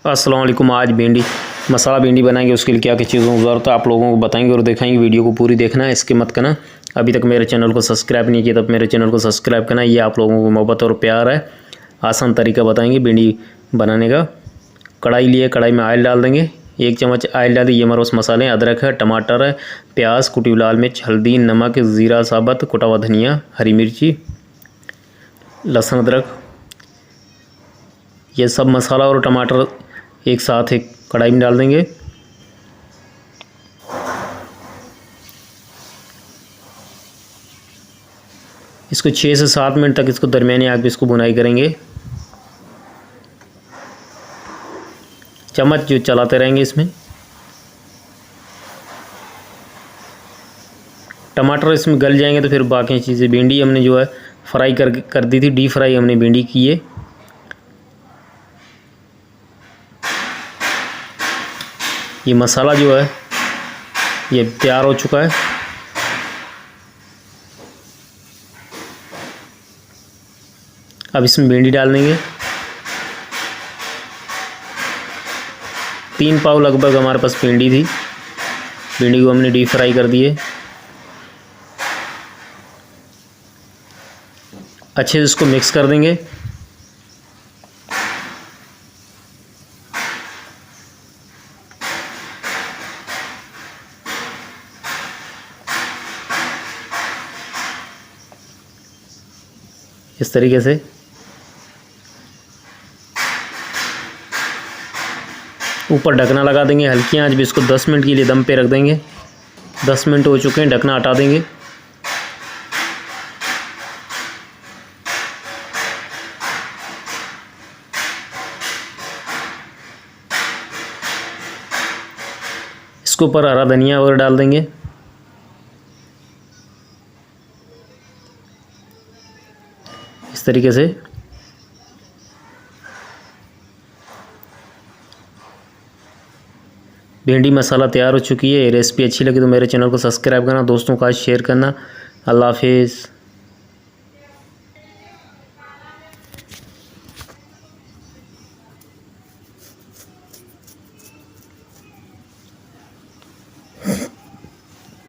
अस्सलाम वालेकुम। आज भिंडी मसाला भिंडी बनाएंगे। उसके लिए क्या क्या चीज़ों की ज़रूरत है आप लोगों को बताएंगे और दिखाएंगे। वीडियो को पूरी देखना है, इसके मत करना। अभी तक मेरे चैनल को सब्सक्राइब नहीं किया तो मेरे चैनल को सब्सक्राइब करना। ये आप लोगों को मोहब्बत और प्यार है। आसान तरीका बताएंगे भिंडी बनाने का। कढ़ाई लिए, कढ़ाई में ऑयल डाल देंगे। 1 चम्मच ऑयल डाल दिए। ये हमारे पास मसाले, अदरक है, टमाटर है, प्याज, कुटी हुई लाल मिर्च, हल्दी, नमक, ज़ीरा साबुत, कुटा हुआ धनिया, हरी मिर्ची, लहसुन, अदरक, ये सब मसाला और टमाटर एक साथ एक कढ़ाई में डाल देंगे। इसको 6 से 7 मिनट तक इसको दरमियानी आग पे इसको भुनाई करेंगे। चम्मच जो चलाते रहेंगे इसमें। टमाटर इसमें गल जाएंगे तो फिर बाकी चीज़ें, भिंडी हमने जो है फ्राई कर दी थी, डीप फ्राई हमने भिंडी की है। ये मसाला जो है ये तैयार हो चुका है। अब इसमें भिंडी डाल देंगे। 3 पाव लगभग हमारे पास भिंडी थी। भिंडी को हमने डीप फ्राई कर दिए। अच्छे से इसको मिक्स कर देंगे। इस तरीके से ऊपर ढकना लगा देंगे। हल्की आंच भी इसको 10 मिनट के लिए दम पे रख देंगे। 10 मिनट हो चुके हैं, ढकना हटा देंगे। इसके ऊपर हरा धनिया और डाल देंगे। इस तरीके से भिंडी मसाला तैयार हो चुकी है। रेसिपी अच्छी लगी तो मेरे चैनल को सब्सक्राइब करना, दोस्तों का शेयर करना। अल्लाह हाफिज़।